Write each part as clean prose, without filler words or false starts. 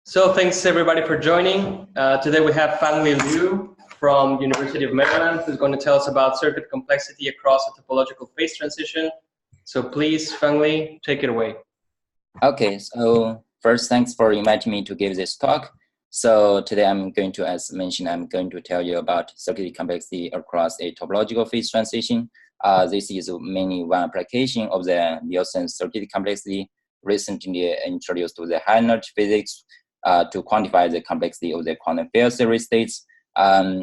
So thanks everybody for joining. Today we have Fangli Liu from University of Maryland, who's going to tell us about circuit complexity across a topological phase transition. So please, Fangli, take it away. Okay, so first, thanks for inviting me to give this talk. So today I'm going to, as mentioned, I'm going to tell you about circuit complexity across a topological phase transition. This is mainly one application of the Nielsen circuit complexity recently introduced to the high energy physics to quantify the complexity of the quantum field theory states.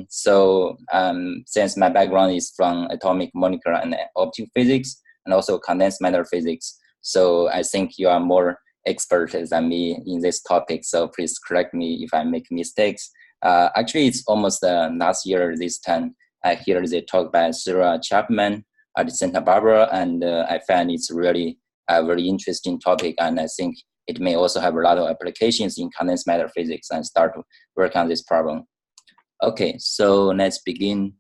Since my background is from atomic, molecular, and optical physics, and also condensed matter physics, so I think you are more expert than me in this topic. So please correct me if I make mistakes. Actually, it's almost last year this time I hear the talk by Sarah Chapman at Santa Barbara, and I find it's really a very interesting topic, and I think it may also have a lot of applications in condensed matter physics and start to work on this problem. Okay, so let's begin.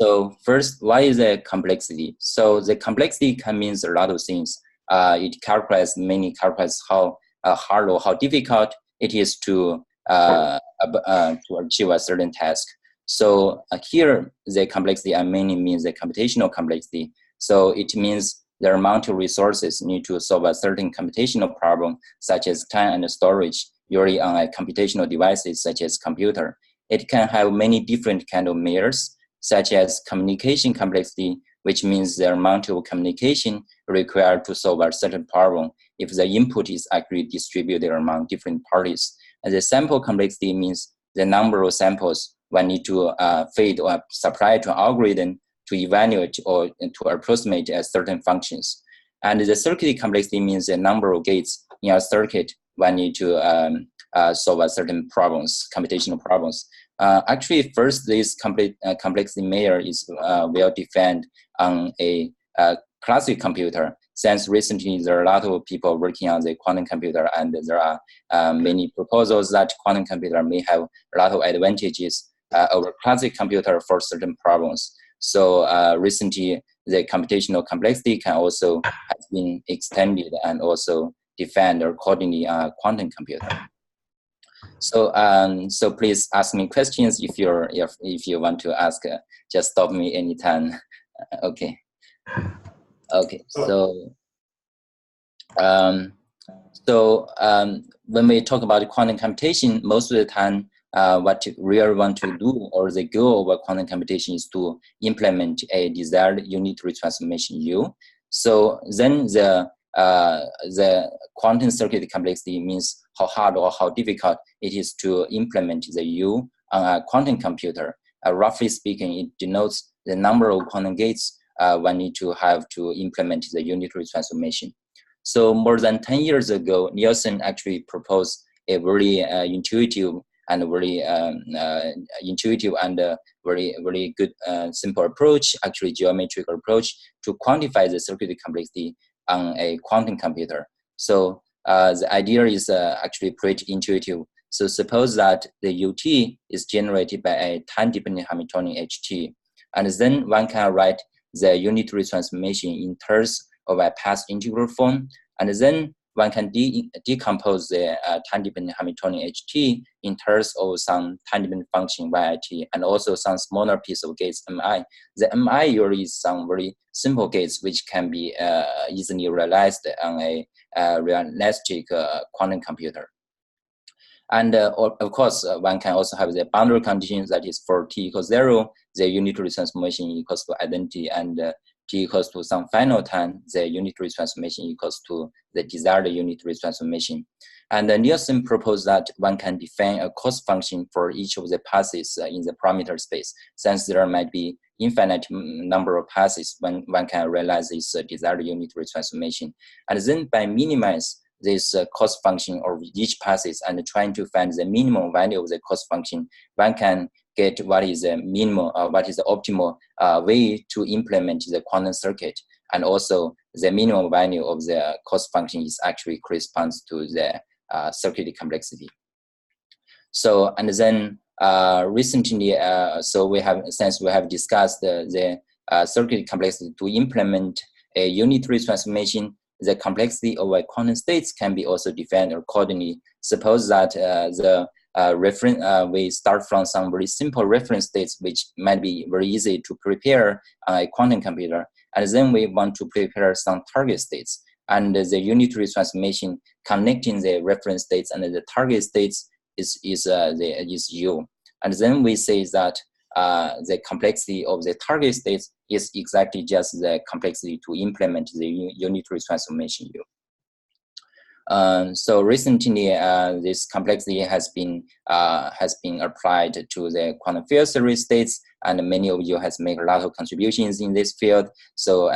So first, why is the complexity? So the complexity can mean a lot of things. It characterizes how hard or how difficult it is to achieve a certain task. So here, the complexity mainly means the computational complexity. So it means the amount of resources need to solve a certain computational problem, such as time and storage, usually on a computational devices such as computer. It can have many different kind of measures, such as communication complexity, which means the amount of communication required to solve a certain problem if the input is actually distributed among different parties. And the sample complexity means the number of samples one need to feed or supply to an algorithm to evaluate or to approximate certain functions. And the circuit complexity means the number of gates in a circuit one need to solve a certain problems, computational problems. Actually, first, this complexity measure is well defined on a classic computer. Since recently, there are a lot of people working on the quantum computer, and there are many proposals that quantum computer may have a lot of advantages over classic computer for certain problems. So recently, the computational complexity can also has been extended and also defined accordingly on a quantum computer. So so please ask me questions if you want to ask. Just stop me anytime. Okay. So when we talk about quantum computation, most of the time, what we really want to do, or the goal of quantum computation, is to implement a desired unitary transformation U. So then the quantum circuit complexity means how hard or how difficult it is to implement the U on a quantum computer. Roughly speaking, it denotes the number of quantum gates one need to have to implement the unitary transformation. So more than 10 years ago, Nielsen actually proposed a very intuitive and very very good simple approach, actually geometric approach, to quantify the circuit complexity on a quantum computer. So the idea is actually pretty intuitive. So suppose that the UT is generated by a time-dependent Hamiltonian HT, and then one can write the unitary transformation in terms of a path integral form, and then one can decompose the time-dependent Hamiltonian HT in terms of some time-dependent function YIT and also some smaller piece of gates MI. The MI usually is some very simple gates which can be easily realized on a realistic quantum computer. And of course, one can also have the boundary conditions, that is for t equals 0, the unitary transformation equals to identity, and t equals to some final time, the unitary transformation equals to the desired unitary transformation. And Nielsen proposed that one can define a cost function for each of the passes in the parameter space. Since there might be infinite number of passes, one can realize this desired unitary transformation. And then by minimize this cost function of each passes and trying to find the minimum value of the cost function, one can get what is the minimum, what is the optimal way to implement the quantum circuit. And also the minimum value of the cost function is actually corresponds to the circuit complexity. So, and then recently, since we have discussed the circuit complexity to implement a unitary transformation, the complexity of quantum states can be also defined accordingly. Suppose that we start from some very simple reference states, which might be very easy to prepare on a quantum computer, and then we want to prepare some target states. And the unitary transformation connecting the reference states and the target states is U. And then we say that the complexity of the target states is exactly just the complexity to implement the unitary transformation U. So recently, this complexity has been applied to the quantum field theory states, and many of you has made a lot of contributions in this field. So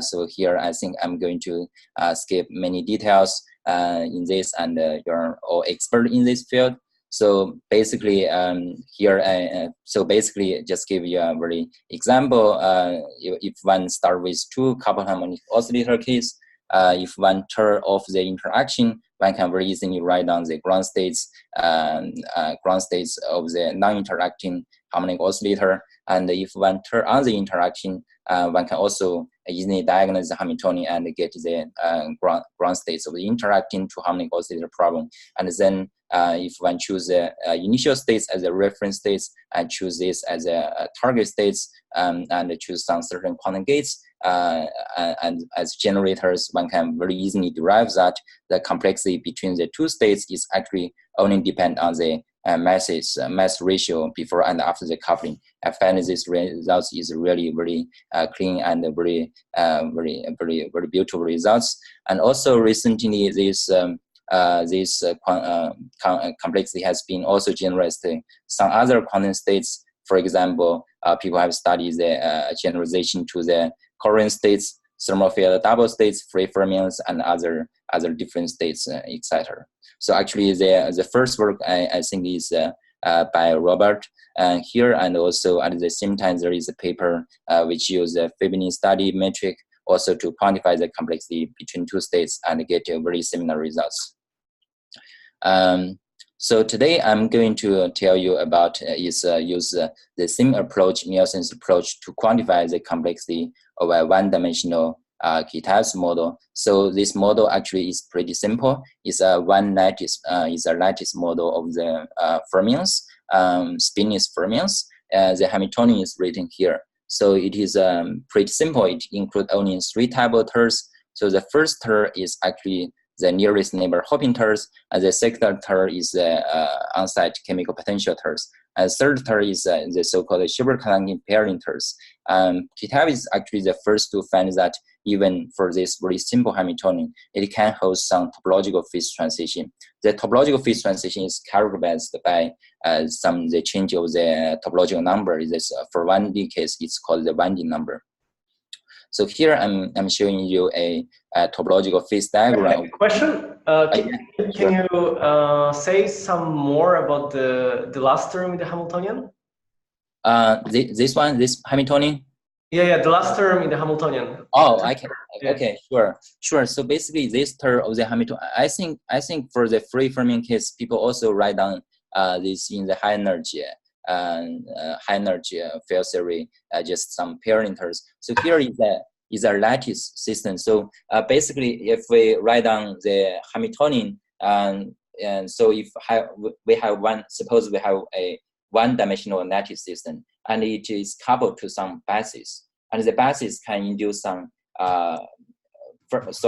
so here I think I'm going to skip many details in this, and you're all expert in this field. So basically, so basically, just give you a very example. If one start with two coupled harmonic oscillator case. If one turn off the interaction, one can very easily write down the ground states of the non-interacting harmonic oscillator. And if one turn on the interaction, one can also easily diagnose the Hamiltonian and get the ground states of the interacting two harmonic oscillator problem. And then if one choose the initial states as a reference states and choose this as a target states, and choose some certain quantum gates, and as generators, one can very easily derive that the complexity between the two states is actually only depend on the mass ratio before and after the coupling. I find this results is really very clean and very beautiful results. And also recently, this complexity has been also generalized to some other quantum states. For example, people have studied the generalization to the current states, thermal field double states, free fermions, and other different states, etc. So actually, the first work I think is by Robert here, and also at the same time there is a paper which uses the Fibonacci study metric also to quantify the complexity between two states and get very similar results. So today I'm going to tell you about use the same approach, Nielsen's approach, to quantify the complexity of a one-dimensional Kitaev's model. So this model actually is pretty simple. It's a lattice model of the fermions, spinous fermions. The Hamiltonian is written here. So it is pretty simple. It includes only three types of terms. So the first term is actually the nearest neighbor hopping terms, and the second term is the on-site chemical potential terms. And third term is the so-called superconducting pairing terms. Kitaev is actually the first to find that even for this very simple Hamiltonian, it can hold some topological phase transition. The topological phase transition is characterized by the change of the topological number. This, for 1D case, it's called the 1D number. So here I'm showing you a topological phase diagram. Question? Can you say some more about the last term in the Hamiltonian? This Hamiltonian? Yeah, the last term in the Hamiltonian. Oh, I can. Okay, sure. So basically, this term of the Hamiltonian, I think for the free fermion case, people also write down this in the high energy field theory, just some pairing terms. So here is a lattice system. So basically, if we write down the Hamiltonian, and so if we have one, suppose we have a one-dimensional lattice system, and it is coupled to some basis, and the basis can induce some. First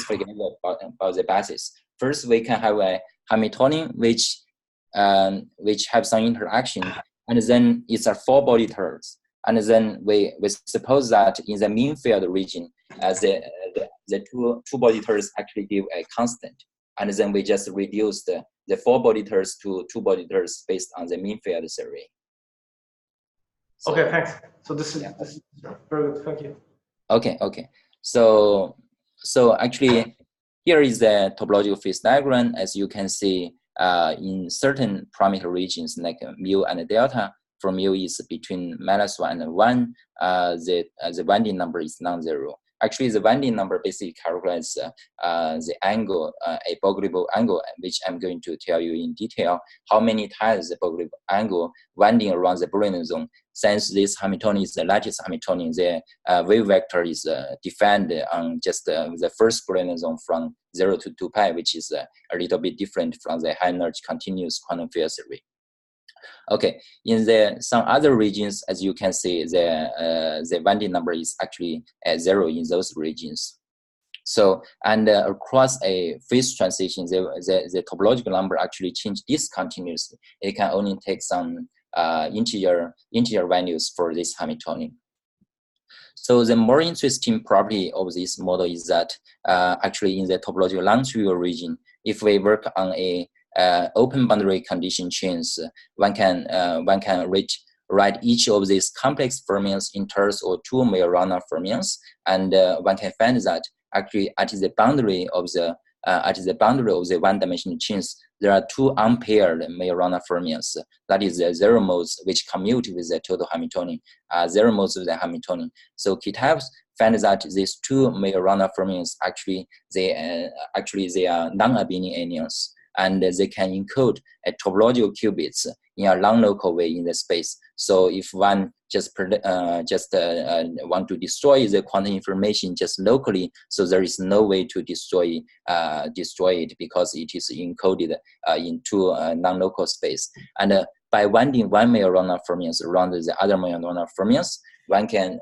forget about the basis. First, we can have a Hamiltonian which have some interaction, and then it's a four-body terms. And then we suppose that in the mean field region, the two body terms actually give a constant, and then we just reduce the four body terms to two body terms based on the mean field theory. So, okay, thanks. So this is very good. Thank you. Okay. So actually, here is the topological phase diagram. As you can see, in certain parameter regions like mu and delta, for mu is between -1 and 1, the 1D number is non-zero. Actually, the winding number basically calculates the angle, a Bogoliubov angle, which I'm going to tell you in detail how many times the Bogoliubov angle winding around the Brillouin zone. Since this Hamiltonian is the lattice Hamiltonian, the wave vector is defined on just the first Brillouin zone from 0 to 2 pi, which is a little bit different from the high energy continuous quantum field theory. Okay, in some other regions, as you can see, the winding number is actually at 0 in those regions. So, and across a phase transition, the topological number actually change discontinuously. It can only take some integer values for this Hamiltonian. So the more interesting property of this model is that actually in the topological non-trivial region, if we work on a open boundary condition chains, one can write each of these complex fermions in terms of 2 Majorana fermions, and one can find that actually at the boundary of the one-dimensional chains, there are 2 unpaired Majorana fermions. That is the zero modes which commute with the total Hamiltonian, zero modes of the Hamiltonian. So Kitaev found that these 2 Majorana fermions actually they are non-abelian anyons, and they can encode a topological qubits in a non-local way in the space. So if one just want to destroy the quantum information just locally, so there is no way to destroy it because it is encoded into non-local space. And by winding one Majorana fermions around the other Majorana fermions, one can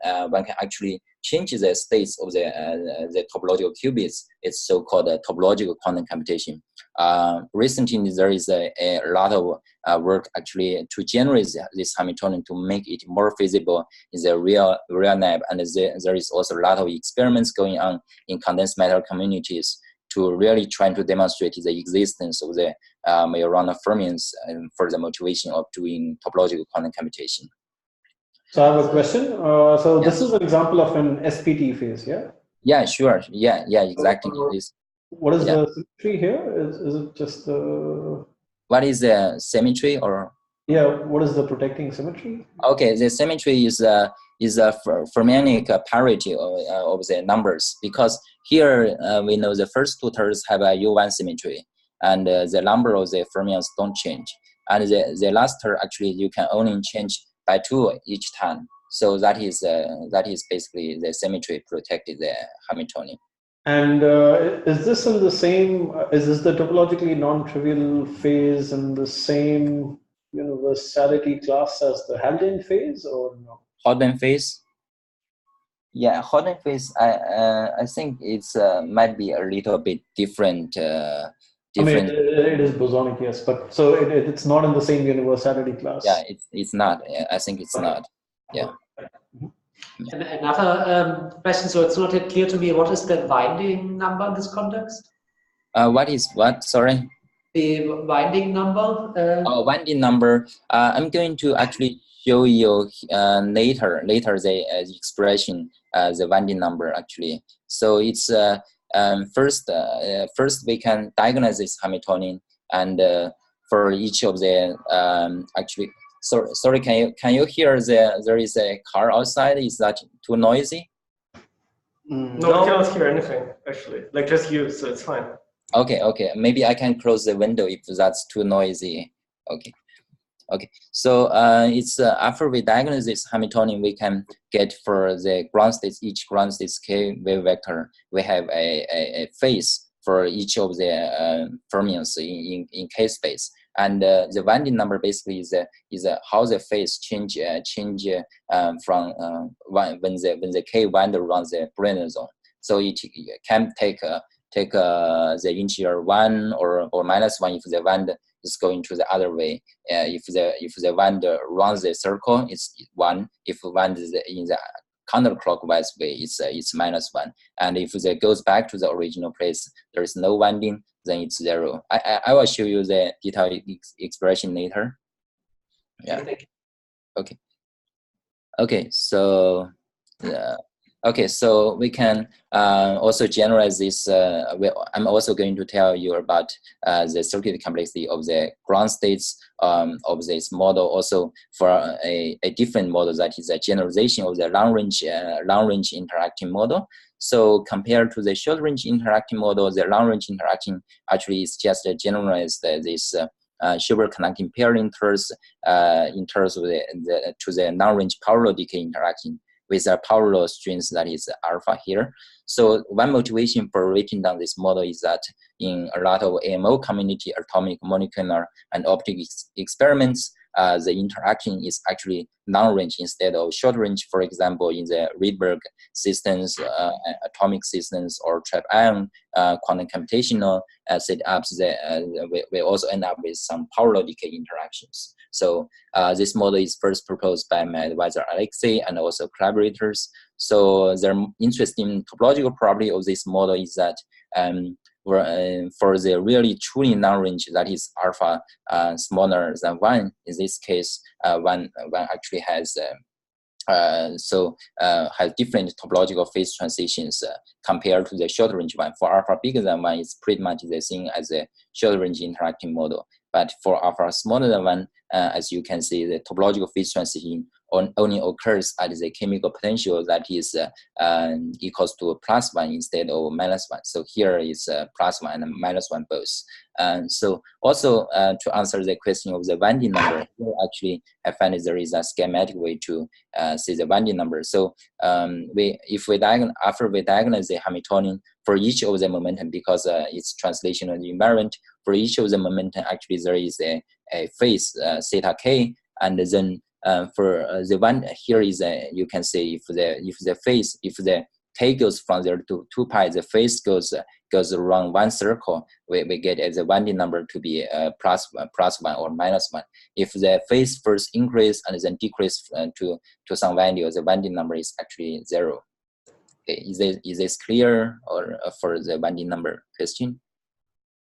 actually change the states of the topological qubits. It's so-called topological quantum computation. Recently, there is a lot of work actually to generate this Hamiltonian to make it more feasible in the real lab, and there is also a lot of experiments going on in condensed matter communities to really try to demonstrate the existence of the Majorana fermions for the motivation of doing topological quantum computation. So I have a question. So this is an example of an SPT phase, yeah? Yeah, sure. Yeah, exactly. What is the symmetry here? Is it just the... What is the symmetry, or? Yeah, what is the protecting symmetry? Okay, the symmetry is a fermionic parity of the numbers, because here we know the first 2 terms have a U1 symmetry, and the number of the fermions don't change. And the last term actually you can only change by 2 each time. So that is basically the symmetry protected the Hamiltonian. And is this in the same? Is this the topologically non-trivial phase in the same universality class as the Haldane phase, or no? Haldane phase. Yeah, Haldane phase. I think it's might be a little bit different. I mean, it is bosonic, yes, but so it's not in the same universality class. Yeah, it's not. I think it's not. Yeah. And another question, so it's not yet clear to me, what is the winding number in this context? What is what? Sorry? The winding number? Winding number. I'm going to actually show you later the expression, the winding number actually. So it's first we can diagnose this Hamiltonian, and for each of the actually. Sorry, can you hear there is a car outside? Is that too noisy? No, I cannot hear anything actually. Like just you, so it's fine. Okay. Maybe I can close the window if that's too noisy. Okay. So it's after we diagnose this Hamiltonian, we can get for the ground states, each ground states K wave vector. We have a phase for each of the fermions in K space. And the winding number basically is how the phase change from when the K wind around the Brillouin zone. So it can take the integer 1 or -1 if the wind is going to the other way. If the wind runs the circle, it's 1. If wind is in the counterclockwise way, it's -1. And if it goes back to the original place, there is no winding, then it's 0. I will show you the detailed expression later. Yeah. Okay. So Okay, so we can also generalize this. I'm also going to tell you about the circuit complexity of the ground states of this model. Also, for a different model, that is a generalization of the long range interacting model. So compared to the short range interacting model, the long range interacting actually is just generalized this Hilbert conducting pairing terms in terms of the long range power law decay interaction with a power law strings that is alpha here. So one motivation for writing down this model is that in a lot of AMO community atomic, molecular, and optic experiments, the interaction is actually long range instead of short range. For example, in the Rydberg systems, atomic systems, or trap ion quantum computational setups, we also end up with some power law decay interactions. So this model is first proposed by my advisor Alexei and also collaborators. So the interesting topological property of this model is that for the really truly non-range, that is alpha smaller than 1, in this case, one actually has has different topological phase transitions compared to the short range one. For alpha bigger than 1, it's pretty much the same as a short range interacting model. But for alpha smaller than 1, as you can see, the topological phase transition only occurs at the chemical potential that is equals to +1 instead of -1. So here is +1 and -1 both. And so also to answer the question of the Wanding number, here actually I find there is a schematic way to see the Wanding number. So after we diagnose the Hamiltonian for each of the momentum, because it's translational invariant, for each of the momentum actually there is a phase theta k, and then for the one here is you can say if the k goes from 0 to 2 pi, the phase goes around one circle, we get the Wanding number to be +1 or -1. If the phase first increase and then decrease to some value, the Wanding number is actually 0. Okay, is this clear, or for the Wanding number question?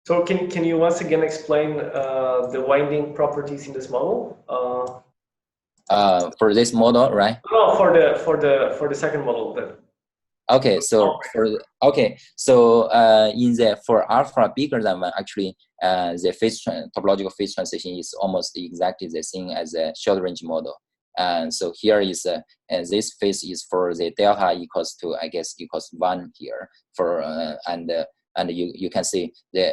So can you once again explain the winding properties in this model? For this model, right? No, for the second model. Okay, so for alpha bigger than 1, actually the topological phase transition is almost exactly the same as a short range model. And so here is this phase is for the delta equals to, I guess, equals 1 here for and you can see the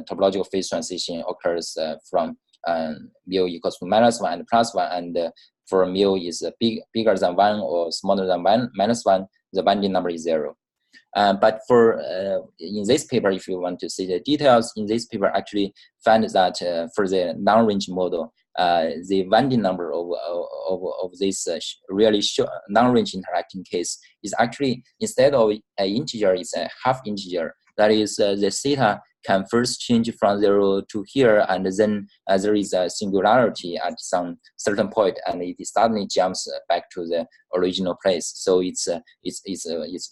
topological phase transition occurs from mu equals to -1 and +1, and for mu is bigger than 1 or smaller than 1 -1, the Wanding number is 0. But for in this paper, if you want to see the details, in this paper actually found that for the non-range model, the Wanding number of this really non-range interacting case is actually, instead of an integer, it's a half integer. That is, the theta can first change from 0 to here, and then there is a singularity at some certain point, and it suddenly jumps back to the original place. So it's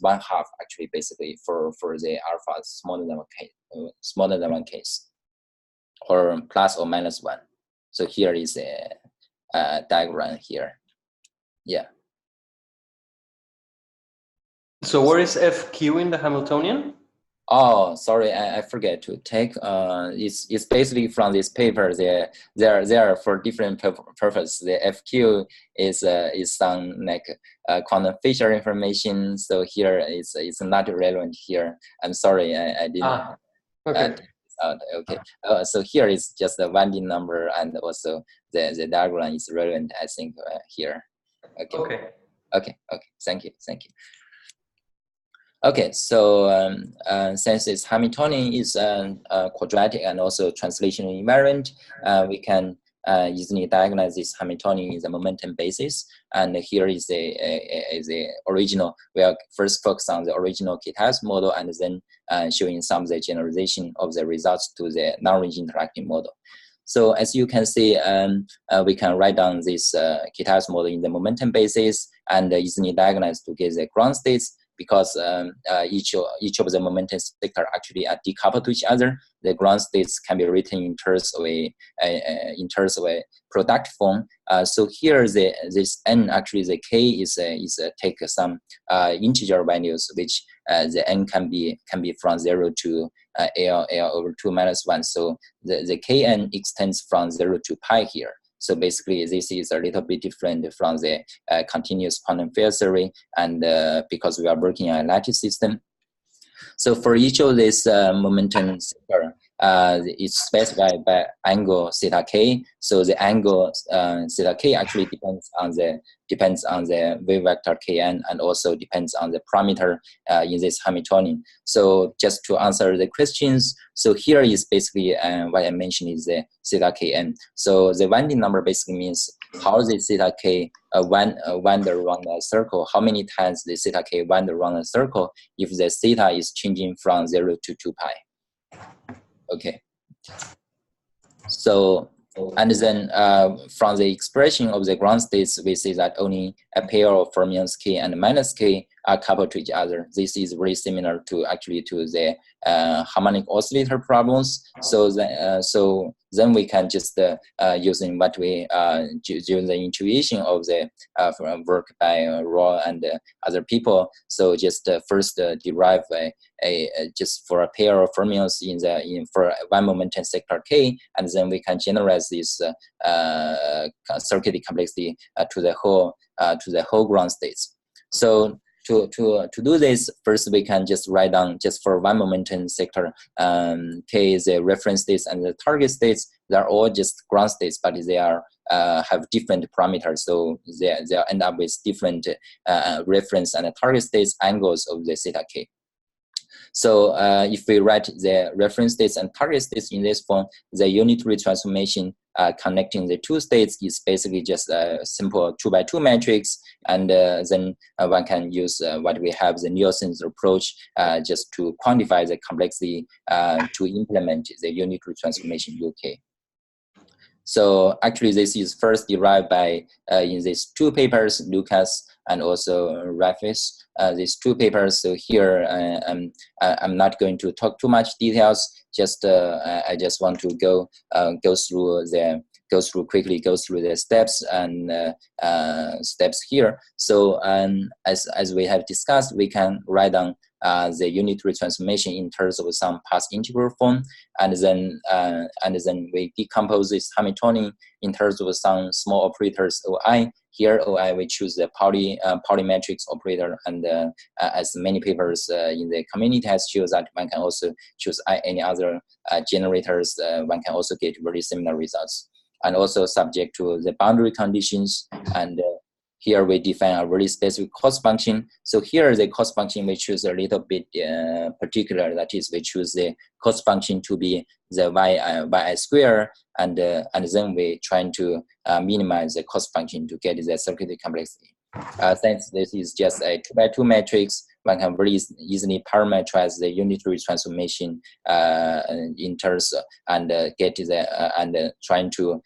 1/2 actually, basically, for the alpha smaller than 1 case, or plus or minus 1. So here is a diagram here. Yeah. So where is FQ in the Hamiltonian? Oh, sorry, I forget to take. It's basically from this paper. They're for different purpose. The FQ is some like quantum feature information. So here it's not relevant here. I'm sorry, I didn't. Okay. Okay. So here is just the Wanding number, and also the diagram is relevant, I think, here. Okay. Okay. Thank you. Okay, so since it's Hamiltonian is quadratic and also translational invariant, we can easily diagnose this Hamiltonian is a momentum basis. And here is the original. We'll first focus on the original Kitaev model, and then showing some of the generalization of the results to the non-range interacting model. So as you can see, we can write down this Kitaev model in the momentum basis and easily diagnose to get the ground states, because each of the momentum sector actually are decoupled to each other. The ground states can be written in terms of a product form. So here this n, actually the k is take some integer values, which the n can be from 0 to l over 2 minus 1. So the kn extends from 0 to pi here. So basically, this is a little bit different from the continuous quantum field theory, and because we are working on a lattice system. So for each of these momentum sector, it's specified by angle theta k. So the angle theta k actually depends on the wave vector kn, and also depends on the parameter in this Hamiltonian. So just to answer the questions, so here is basically what I mentioned is the theta kn. So the winding number basically means how the theta k wander around a circle, how many times the theta k wander around a circle if the theta is changing from 0 to 2 pi. Okay. So, and then from the expression of the ground states, we see that only a pair of fermions k and minus k are coupled to each other. This is very similar to actually to the harmonic oscillator problems. So then we can just using what we use the intuition of the work by Roy and other people. So just first derive just for a pair of fermions for one momentum sector k, and then we can generalize this circuit complexity to the whole ground states. So to do this, first we can just write down just for one momentum sector, k is the reference states and the target states. They're all just ground states, but they are have different parameters. So they end up with different reference and target states angles of the theta k. So if we write the reference states and target states in this form, the unitary transformation connecting the two states is basically just a simple 2x2 matrix, and then one can use what we have, the Nielsen's approach, just to quantify the complexity to implement the unitary transformation UK. So actually this is first derived by in these two papers, Lucas and also Rafis, these two papers. So here I'm not going to talk too much details. Just I just want to go quickly through the steps and steps here. So as we have discussed, we can write down the unitary transformation in terms of some path integral form, and then we decompose this Hamiltonian in terms of some small operators OI. Here OI we choose the polymetric operator, and as many papers in the community has shown that one can also choose any other generators. One can also get very similar results, and also subject to the boundary conditions. And here we define a very specific cost function. So here the cost function we choose a little bit particular. That is, we choose the cost function to be the yi square, and then we trying to minimize the cost function to get the circuit complexity. Since this is just a 2x2 matrix, one can very easily parameterize the unitary transformation in terms and get the and trying to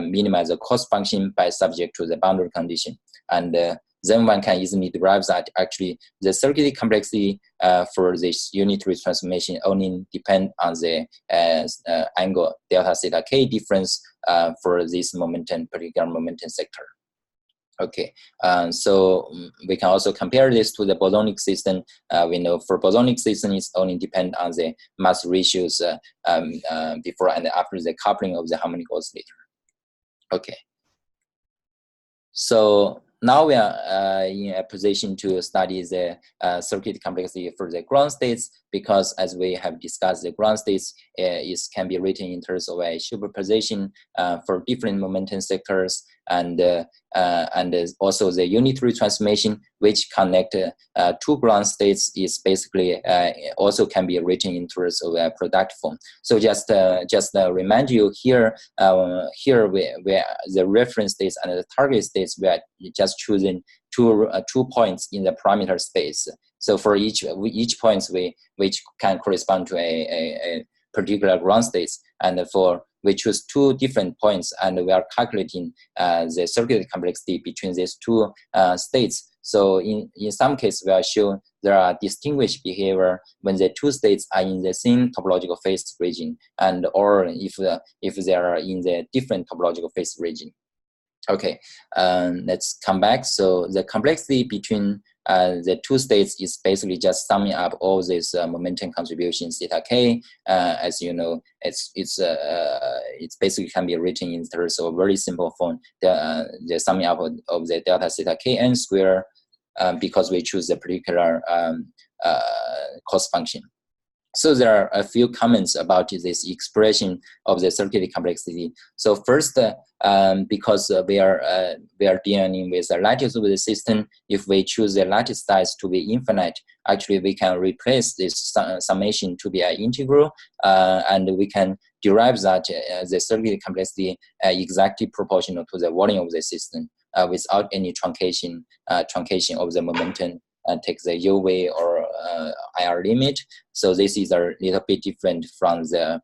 minimize the cost function by subject to the boundary condition. And then one can easily derive that actually the circuit complexity for this unitary transformation only depend on the angle delta theta k difference for this particular momentum sector. Okay, so we can also compare this to the bosonic system. We know for bosonic system, it's only depend on the mass ratios before and after the coupling of the harmonic oscillator. Okay, so now we are in a position to study the circuit complexity for the ground states, because as we have discussed, the ground states can be written in terms of a superposition for different momentum sectors, and also the unitary transformation which connect two ground states is basically also can be written in terms of a product form. So just remind you here, the reference states and the target states, we are just choosing two points in the parameter space. So for each points which can correspond to a particular ground states, and for we choose two different points, and we are calculating the circuit complexity between these two states. So in some cases, we are shown there are distinguished behavior when the two states are in the same topological phase region, and or if they are in the different topological phase region. Okay, let's come back. So the complexity between the two states is basically just summing up all these momentum contributions theta k. As you know, it's basically can be written in terms of a very simple form. The summing up of the delta theta k n square, because we choose a particular cost function. So there are a few comments about this expression of the circuit complexity. So first, because we are dealing with the lattice of the system, if we choose the lattice size to be infinite, actually we can replace this summation to be an integral, and we can derive that the circuit complexity exactly proportional to the volume of the system without any truncation of the momentum. And take the U way or IR limit. So this is a little bit different from the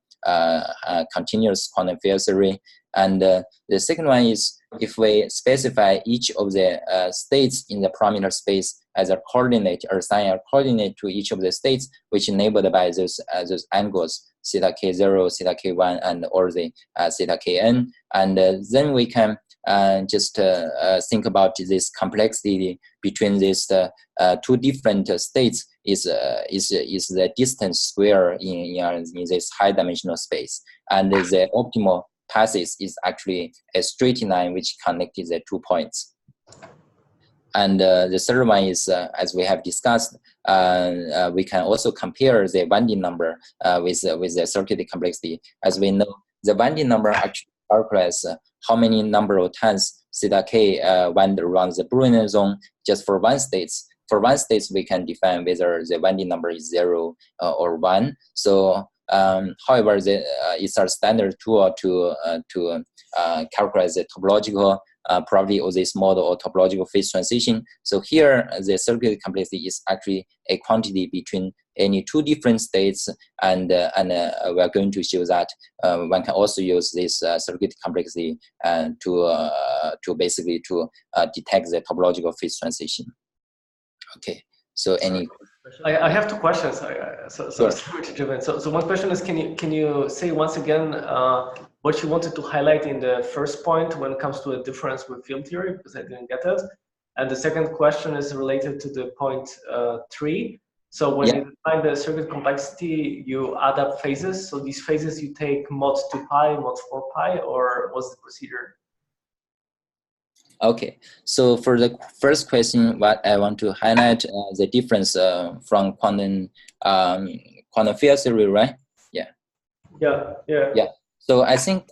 continuous quantum field theory. And the second one is if we specify each of the states in the parameter space as a coordinate or assign a coordinate to each of the states, which enabled by those angles, theta k0, theta k1, and or the theta kn. And then we can just think about this complexity between these two different states is the distance square in this high dimensional space, and the optimal passes is actually a straight line which connected the 2 points. And the third one is, as we have discussed, we can also compare the winding number with the circuit complexity. As we know, the winding number actually calculates how many number of times theta k wind around the Brownian zone just for one state. For one state, we can define whether the winding number is 0 or 1. So, however, it's our standard tool to calculate the topological property of this model or topological phase transition. So here, the circuit complexity is actually a quantity between any two different states, and we are going to show that one can also use this circuit complexity to basically detect the topological phase transition. Okay. So any? I have two questions. Sure. So one question is, can you say once again what you wanted to highlight in the first point when it comes to a difference with field theory, because I didn't get it. And the second question is related to the point 3. So when you define the circuit complexity, you add up phases. So these phases you take mod 2 pi, mod 4 pi, or what's the procedure? Okay, so for the first question, what I want to highlight the difference from quantum field theory, right? Yeah. So I think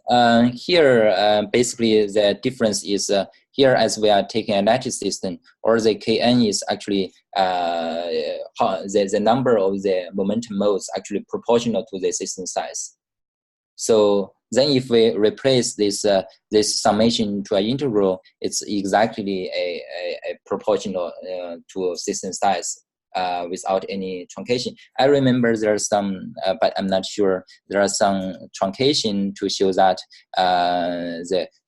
here basically the difference is here, as we are taking a lattice system, or the Kn is actually the number of the momentum modes actually proportional to the system size. So then if we replace this summation to an integral, it's exactly a proportional to system size without any truncation. I remember there are some, but I'm not sure, there are some truncation to show that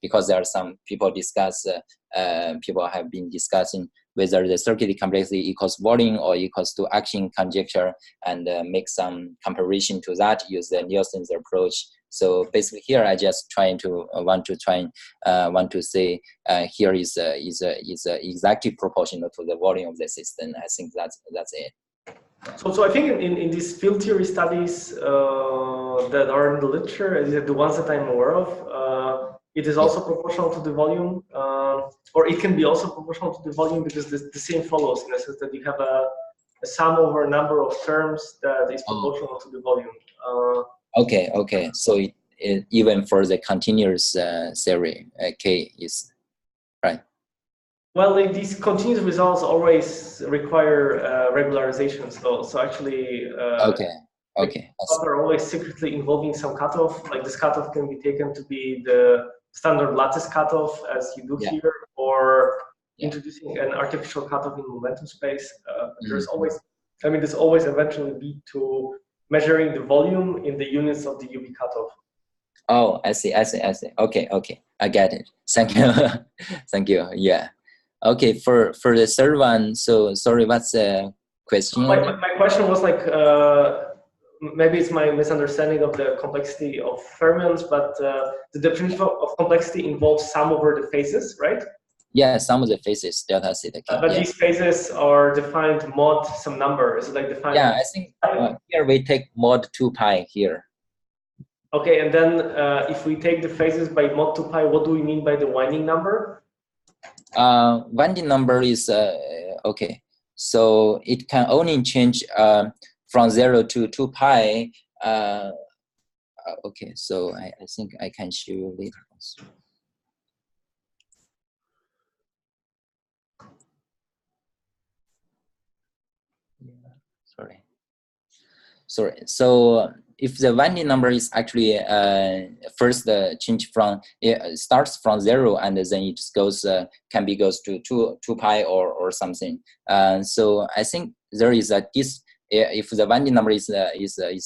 because there are some people people have been discussing whether the circuit complexity equals volume or equals to action conjecture, and make some comparison to that, use the Nielsen's approach. So basically here I just want to say here is exactly proportional to the volume of the system. I think that's it. So I think in these field theory studies that are in the literature, the ones that I'm aware of, it is also proportional to the volume, or it can be also proportional to the volume, because the same follows in the sense that you have a sum over a number of terms that is proportional to the volume. Okay. So even for the continuous theory, K is right. Well, these continuous results always require regularization. So actually, okay. Are always secretly involving some cutoff. Like this cutoff can be taken to be the standard lattice cutoff, as you do here, or introducing an artificial cutoff in momentum space. There's always, this always eventually lead to measuring the volume in the units of the UV cutoff. Oh, I see. Okay. I get it. Thank you. Thank you. Yeah. Okay, for the third one, so sorry, what's the question? My question was like, maybe it's my misunderstanding of the complexity of fermions, but the definition of complexity involves sum over the phases, right? Yeah, some of the phases, delta theta k. But yeah. these phases are defined mod some number. Is it like defined? Yeah, I think here we take mod 2 pi here. Okay, and then if we take the phases by mod 2 pi, what do we mean by the winding number? Winding number is, okay, so it can only change from 0 to 2 pi. Okay, so I think I can show you later also. Sorry. So if the winding number is actually first change from it starts from 0 and then it goes goes to 2 pi or something. So I think there is a if the winding number is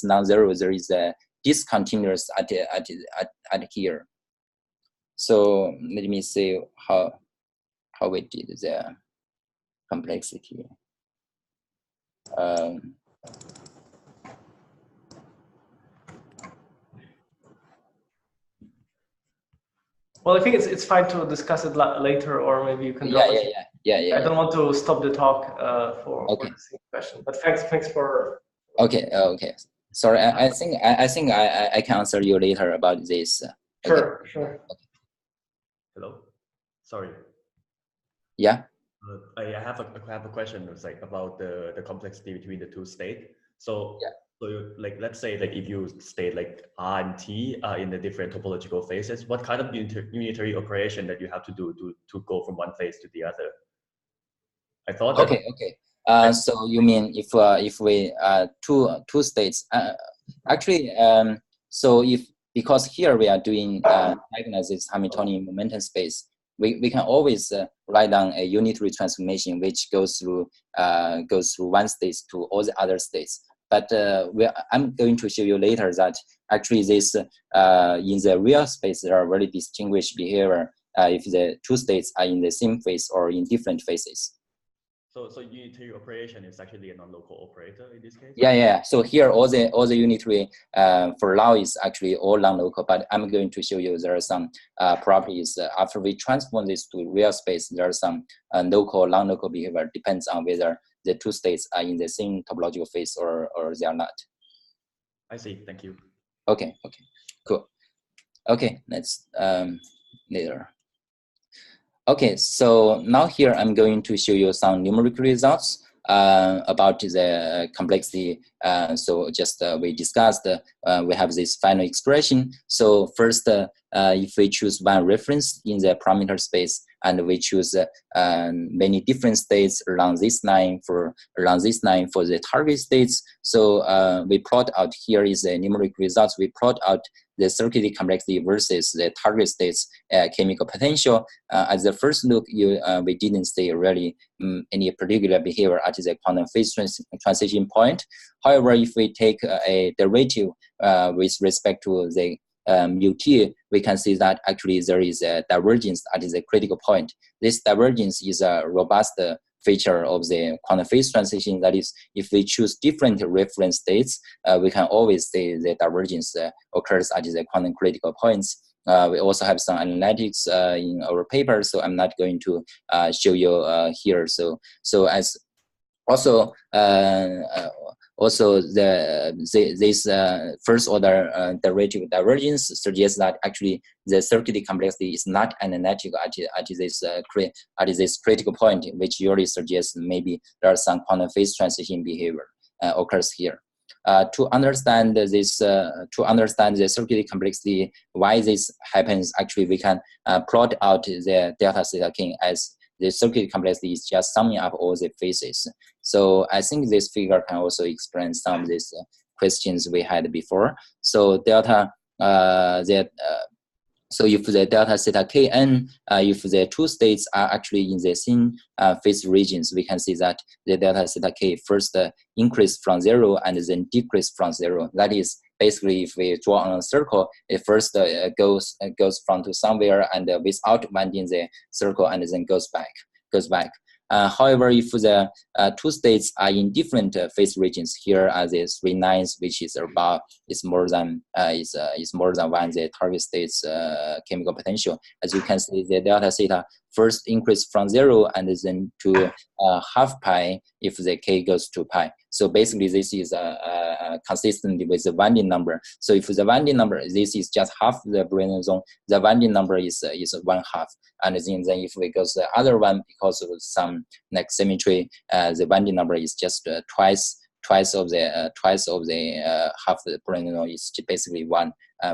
non-zero, there is a discontinuous at here. So let me see how we did the complexity. Well, I think it's fine to discuss it later, or maybe you can drop it. Yeah. I don't want to stop the talk for Okay. the same question, but thanks for. Okay. Sorry, I think I can answer you later about this. Sure. Okay. Hello. Sorry. Yeah. I have a question. It's like about the complexity between the two states. So yeah. So let's say if you state like R and T in the different topological phases, what kind of unitary operation that you have to do to go from one phase to the other? I thought that. Okay. So you mean if we two states actually so because here we are doing diagnosis Hamiltonian momentum space, we can always write down a unitary transformation which goes through one state to all the other states. But I'm going to show you later that actually this in the real space there are very distinguished behavior if the two states are in the same phase or in different phases. So unitary operation is actually a non-local operator in this case? Yeah. So here all the unitary for Lao is actually all non-local, but I'm going to show you there are some properties after we transform this to real space. There are some local, non-local behavior depends on whether the two states are in the same topological phase or they are not. I see. Thank you. Okay. Cool. Okay. Let's later. Okay, so now here I'm going to show you some numerical results about the complexity. So just we discussed, we have this final expression. So first, if we choose one reference in the parameter space, and we choose many different states along this line for the target states. So we plot out, here is the numeric results. We plot out the circuit complexity versus the target state's chemical potential. At the first look, we didn't see really any particular behavior at the quantum phase transition point. However, if we take a derivative with respect to the ut, we can see that actually there is a divergence at the critical point. This divergence is a robust feature of the quantum phase transition. That is, if we choose different reference states, we can always say the divergence occurs at the quantum critical points. We also have some analytics in our paper, so I'm not going to show you here. So as also this first order derivative divergence suggests that actually the circuit complexity is not analytical at this critical point, which usually suggests maybe there are some quantum phase transition behavior occurs here. To understand the circuit complexity, why this happens, actually we can plot out the delta theta king as the circuit complexity is just summing up all the phases. So I think this figure can also explain some of these questions we had before. So delta so if the delta theta kn, if the two states are actually in the same phase regions, we can see that the delta theta k first increase from 0 and then decrease from 0. That is basically if we draw on a circle, it first goes from to somewhere and without winding the circle and then goes back. goes back. However, if the two states are in different phase regions, here are the 3 nines, which is about is more than one the target state's chemical potential. As you can see, the delta theta first increase from 0 and then to half pi if the k goes to pi. So basically, this is consistent with the Winding number. So if the Winding number, this is just half the Brillouin zone, the Winding number is 1/2. And then if we go to the other one, because of some like symmetry, the Winding number is just twice of the half the Brillouin is basically 1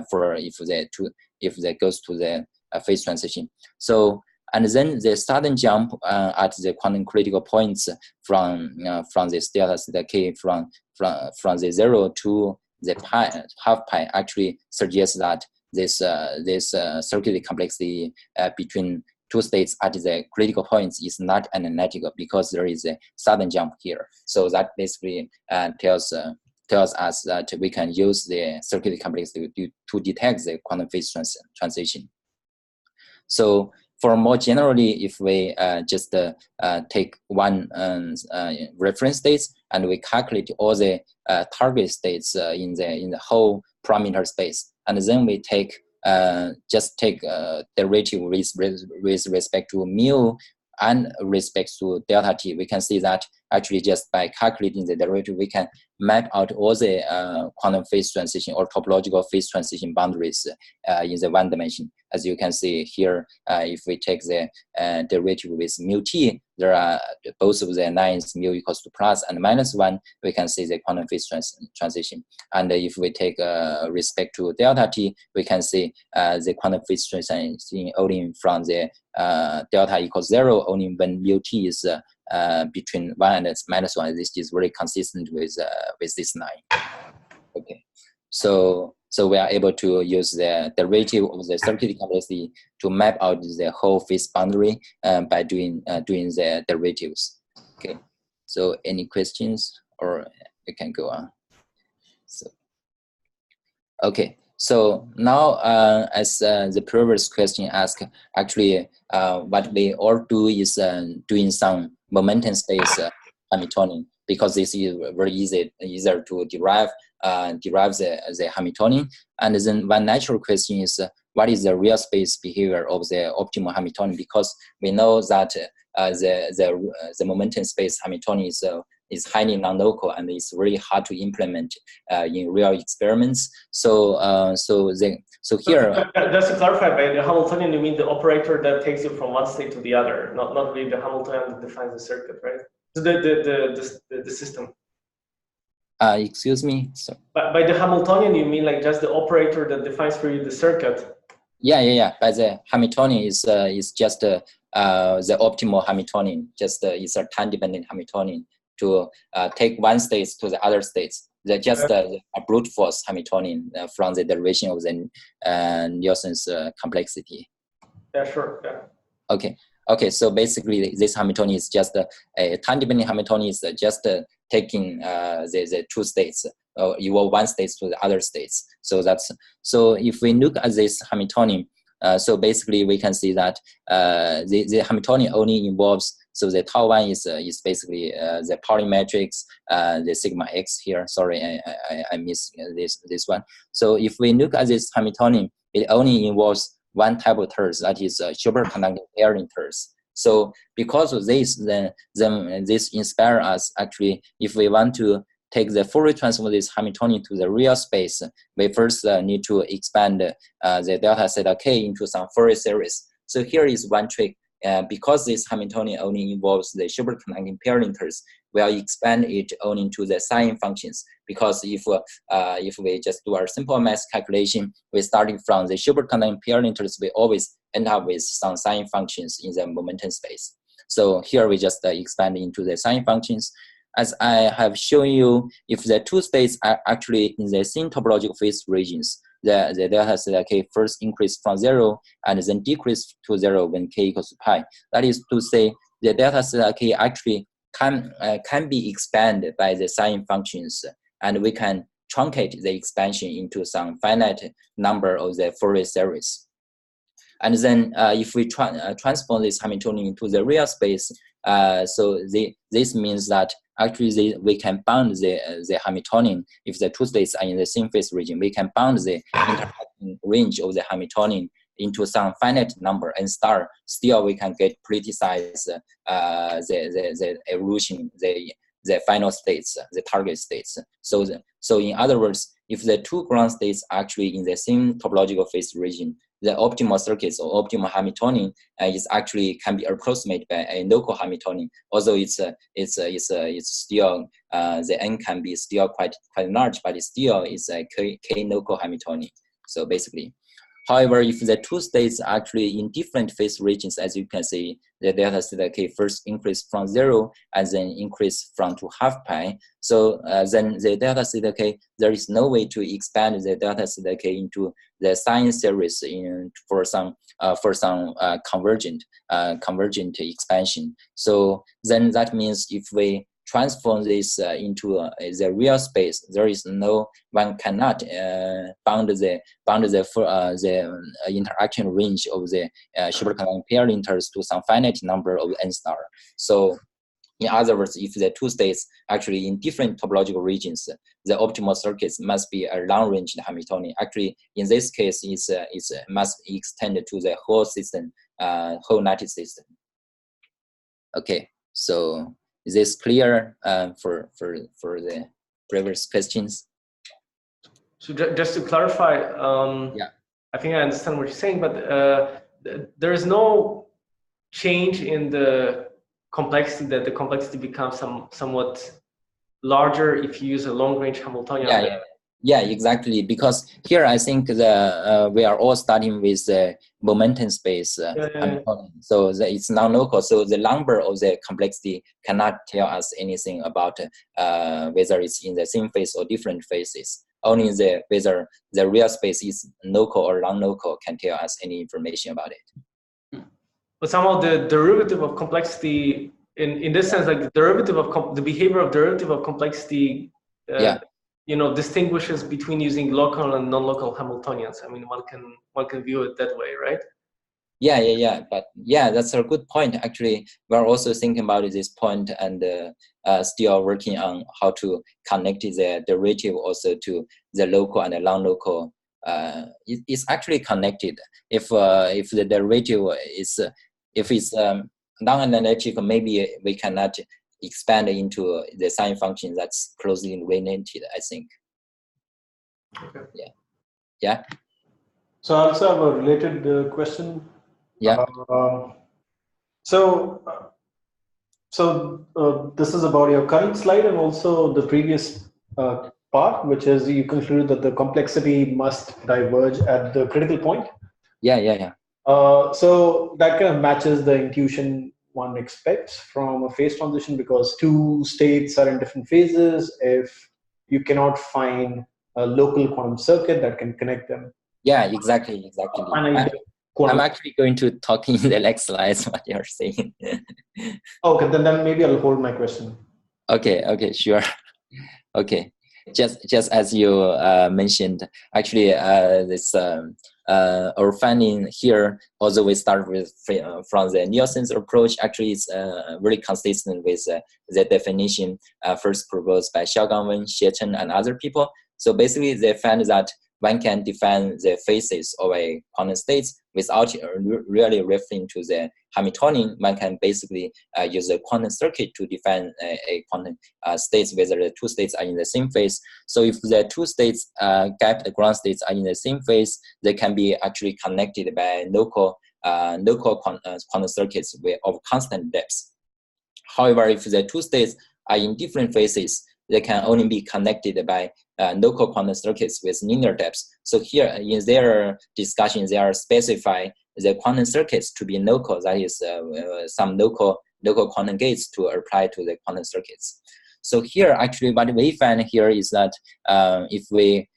for if that goes to the phase transition. So and then the sudden jump at the quantum critical points from this delta theta k from the 0 to the pi half pi actually suggests that this circular complexity between two states at the critical points is not analytical because there is a sudden jump here. So that basically tells us that we can use the circular complexity to detect the quantum phase transition. So for more generally, if we just take one reference states and we calculate all the target states in the whole parameter space, and then we take just take derivative with respect to mu and respect to delta t, we can see that actually just by calculating the derivative, we can map out all the quantum phase transition or topological phase transition boundaries in the one dimension. As you can see here, if we take the derivative with mu t, there are both of the lines mu equals to plus and -1, we can see the quantum phase transition. And if we take respect to delta t, we can see the quantum phase transition only from the delta equals 0, only when mu t is between 1 and -1. This is very consistent with this line. Okay, so we are able to use the derivative of the circular complexity to map out the whole phase boundary by doing the derivatives. Okay, so any questions, or we can go on. So okay. So now, as the previous question asked, actually, what we all do is doing some momentum space Hamiltonian, because this is very easier to derive the Hamiltonian. And then one natural question is, what is the real space behavior of the optimal Hamiltonian? Because we know that the momentum space Hamiltonian is highly non-local and it's really hard to implement in real experiments. So here. Just to clarify, by the Hamiltonian, you mean the operator that takes you from one state to the other, not really the Hamiltonian that defines the circuit, right? So the system. Excuse me. So. By the Hamiltonian, you mean like just the operator that defines for you the circuit? Yeah. By the Hamiltonian is just the optimal Hamiltonian. Just is a time-dependent Hamiltonian to take one state to the other states. They're just a brute force Hamiltonian from the derivation of the Nielsen's complexity. Yeah, sure. Yeah. Okay. So basically, this Hamiltonian is just a time-dependent Hamiltonian is just taking the two states, evolve one state to the other states. So if we look at this Hamiltonian, so basically we can see that the Hamiltonian only involves. So the tau 1 is basically the Pauli matrix, the sigma x here. Sorry, I missed this one. So if we look at this Hamiltonian, it only involves one type of terms, that is superconducting pairing terms. So because of this, then this inspires us actually, if we want to take the Fourier transform of this Hamiltonian to the real space, we first need to expand the delta theta k into some Fourier series. So here is one trick. Because this Hamiltonian only involves the superconducting pairing terms, we'll expand it only into the sign functions. Because if we just do our simple math calculation, we're starting from the superconducting pairing terms, we always end up with some sign functions in the momentum space. So here we just expand into the sign functions. As I have shown you, if the two states are actually in the same topological phase regions, the delta theta k first increase from 0 and then decrease to 0 when k equals to pi. That is to say, the delta theta k actually can be expanded by the sign functions, and we can truncate the expansion into some finite number of the Fourier series. And then if we transform this Hamiltonian into the real space, so this means that actually we can bound the Hamiltonian. If the two states are in the same phase region, we can bound the interaction range of the Hamiltonian into some finite number and star. Still, we can get criticize the evolution, the final states, the target states. So in other words, if the two ground states are actually in the same topological phase region, the optimal circuits or optimal Hamiltonian is actually can be approximated by a local Hamiltonian. Although it's still the n can be still quite large, but it still is a k local Hamiltonian. So basically. However, if the two states are actually in different phase regions, as you can see, the delta theta k first increase from 0 and then increase from to half pi. So then the delta theta k, there is no way to expand the delta theta k into the sine series for some convergent expansion. So then that means if we transform this into the real space, there is no, one cannot bound the interaction range of the superconducting pair linters to some finite number of n star. So in other words, if the two states actually in different topological regions, the optimal circuits must be a long-range Hamiltonian. Actually, in this case, it must extend to the whole system, whole lattice system. Okay, so is this clear for the previous questions? So just to clarify, yeah, I think I understand what you're saying, but there is no change in the complexity, that the complexity becomes somewhat larger if you use a long-range Hamiltonian. Yeah, exactly. Because here I think we are all starting with the momentum space. So it's non-local. So the number of the complexity cannot tell us anything about whether it's in the same phase or different phases. Only whether the real space is local or non-local can tell us any information about it. But somehow the derivative of complexity, in this sense, like the derivative of the behavior of derivative of complexity, distinguishes between using local and non-local Hamiltonians. I mean, one can view it that way, right? Yeah. But yeah, that's a good point. Actually, we're also thinking about this point and still working on how to connect the derivative also to the local and the non-local. It's actually connected. If the derivative is if it's non-analytical, maybe we cannot expand into the sine function that's closely related, I think. Okay. Yeah. So I also have a related question. Yeah. So this is about your current slide and also the previous part, which is you concluded that the complexity must diverge at the critical point. Yeah. So that kind of matches the intuition one expects from a phase transition, because two states are in different phases. If you cannot find a local quantum circuit that can connect them. Yeah, exactly. I'm actually going to talk in the next slides what you're saying. Okay, then maybe I'll hold my question. Okay, sure. Okay, just as you mentioned, actually, this our finding here, although we start with from the Nielsen's approach, actually it's very consistent with the definition first proposed by Xiaogang Wen, Xie Chen, and other people. So basically, they found that one can define the phases of a quantum states without really referring to the Hamiltonian. One can basically use a quantum circuit to define a quantum states, whether the two states are in the same phase. So if the two states, the ground states are in the same phase, they can be actually connected by local quantum circuits of constant depths. However, if the two states are in different phases, they can only be connected by local quantum circuits with linear depths. So here in their discussion, they are specify the quantum circuits to be local, that is some local quantum gates to apply to the quantum circuits. So here actually what we find here is that if we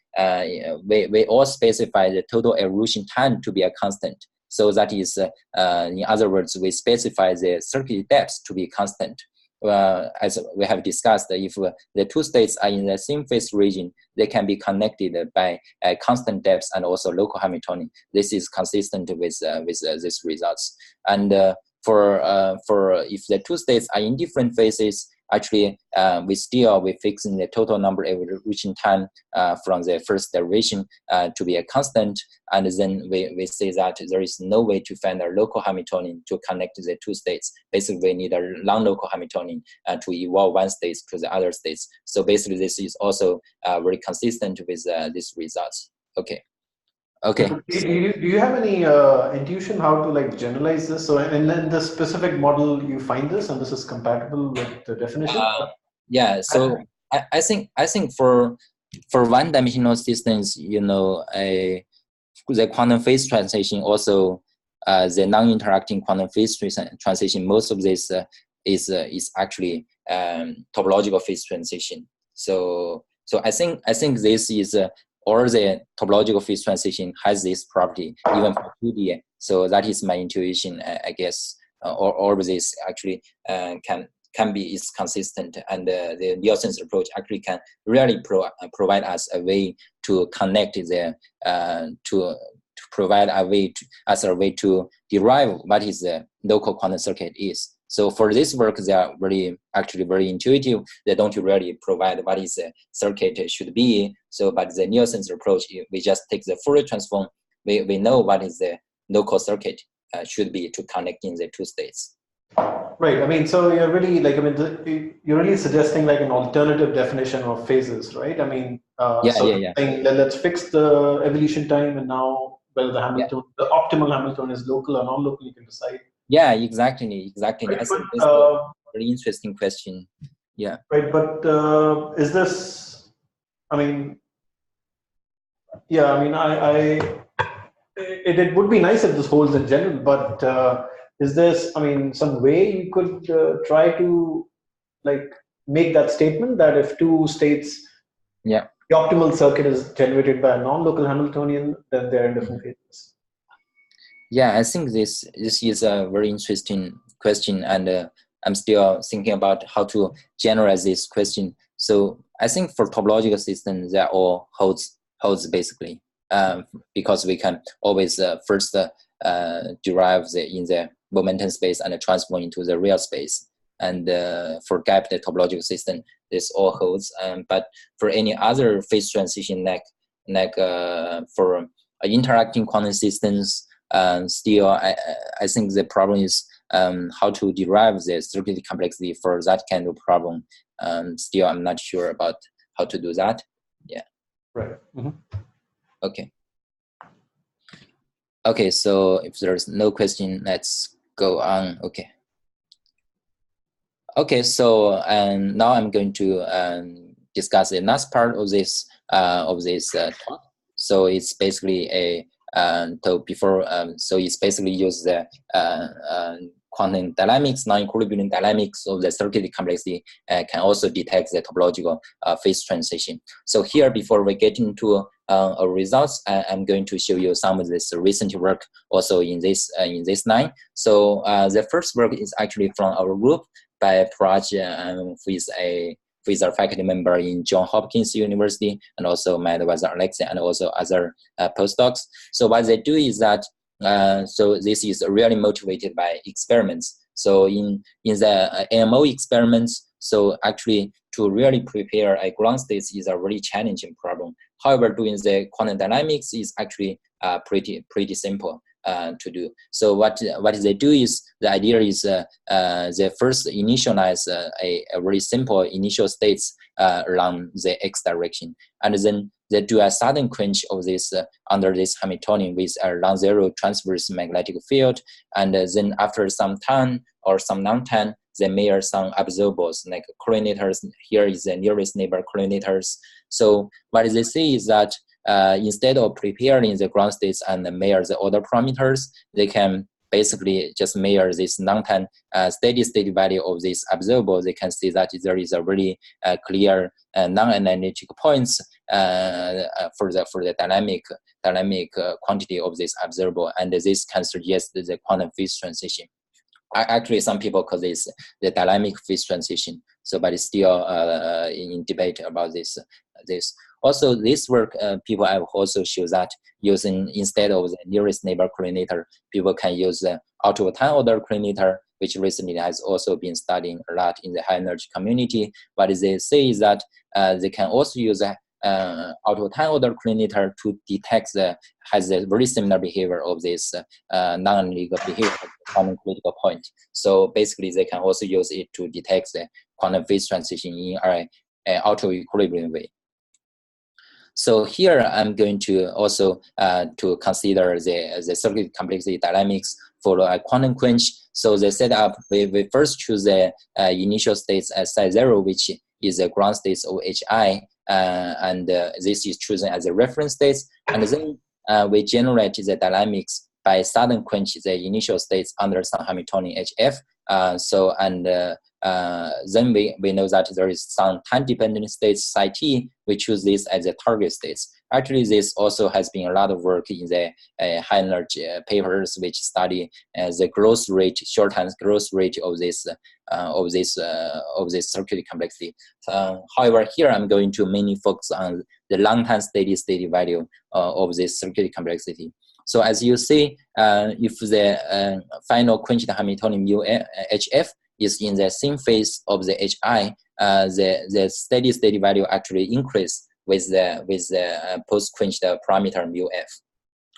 all specify the total evolution time to be a constant. So that is, in other words, we specify the circuit depth to be constant. as we have discussed, if the two states are in the same phase region, they can be connected by constant depth and also local Hamiltonian. This is consistent with these results. And for if the two states are in different phases, actually we fixing the total number evolution time from the first derivation to be a constant, and then we say that there is no way to find a local Hamiltonian to connect the two states. Basically, we need a non-local Hamiltonian to evolve one state to the other states. So basically, this is also very consistent with these results. Okay. Okay. Do you have any intuition how to like generalize this? So in the specific model you find this, and this is compatible with the definition? Yeah. So I think for one-dimensional systems, you know, the quantum phase transition, also the non-interacting quantum phase transition, most of this is actually topological phase transition. So I think this is or the topological phase transition has this property even for 2D. So that is my intuition, I guess. All of this actually can be is consistent, and the Nielsen's approach actually can really provide us a way to connect the to provide a way as a way to derive what is the local quantum circuit is. So for this work, they are actually very intuitive. They don't really provide what is the circuit should be. So, but the Nielsen's approach, we just take the Fourier transform. We know what is the local circuit should be to connect in the two states. Right. I mean, so you're really like, I mean, you're really suggesting like an alternative definition of phases, right? I mean, saying, let's fix the evolution time, and now whether the optimal Hamiltonian is local or non-local, you can decide. Yeah, exactly. Right, I think that's a very interesting question. Yeah. Right, but is this? I mean, yeah. I mean, it would be nice if this holds in general, but is this? I mean, some way you could try to like make that statement that if two states, the optimal circuit is generated by a non-local Hamiltonian, then they're in different phases. Yeah, I think this is a very interesting question, and I'm still thinking about how to generalize this question. So I think for topological systems, that all holds basically, because we can always first derive in the momentum space and transform into the real space. And for gapped topological system, this all holds. But for any other phase transition, like for interacting quantum systems, still, I think the problem is how to derive the circuit complexity for that kind of problem. Still, I'm not sure about how to do that. Yeah. Right. Mm-hmm. Okay. Okay, so if there's no question, let's go on. Okay. Okay, so now I'm going to discuss the last part of this talk. So it's basically a so it's basically use the quantum dynamics, non-equilibrium dynamics of the circuit complexity can also detect the topological phase transition. So here, before we get into our results, I'm going to show you some of this recent work also in this line. So the first work is actually from our group by Praj, who is our faculty member in Johns Hopkins University, and also my advisor Alexei, and also other postdocs. So what they do is that, so this is really motivated by experiments. So in the AMO experiments, so actually to really prepare a ground state is a really challenging problem. However, doing the quantum dynamics is actually pretty simple to do. So what they do is, the idea is they first initialize a very simple initial states along the x direction, and then they do a sudden quench of this under this Hamiltonian with a non-zero transverse magnetic field, and then after some time or some non-time, they measure some observables like collimators. Here is the nearest neighbor collimators. So what they say is that instead of preparing the ground states and measure the order parameters, they can basically just measure this non-time steady state value of this observable. They can see that there is a really clear non-analytic points for the dynamic quantity of this observable, and this can suggest the quantum phase transition. Actually, some people call this the dynamic phase transition. So, but it's still in debate about this. Also, this work, people have also shown that using, instead of the nearest neighbor coordinator, people can use the out of time order coordinator, which recently has also been studying a lot in the high energy community. What they say is that they can also use a out of time order coordinator to detect has a very similar behavior of this non-analytical behavior of the quantum critical point. So basically, they can also use it to detect the quantum phase transition in an out of equilibrium way. So here I'm going to also to consider the circuit complexity dynamics for a quantum quench. So the setup, we first choose the initial states as psi 0, which is the ground states of Hi, and this is chosen as a reference states, and then we generate the dynamics by sudden quench the initial states under some Hamiltonian HF. Then we know that there is some time-dependent states, psi t. We choose this as the target states. Actually, this also has been a lot of work in the high energy papers which study the growth rate, shorthand growth rate of this circuit complexity. However, here I'm going to mainly focus on the long time steady state value of this circuit complexity. So as you see, if the final quenched Hamiltonian mu HF is in the same phase of the Hi, the steady state value actually increase with the post quenched parameter mu f.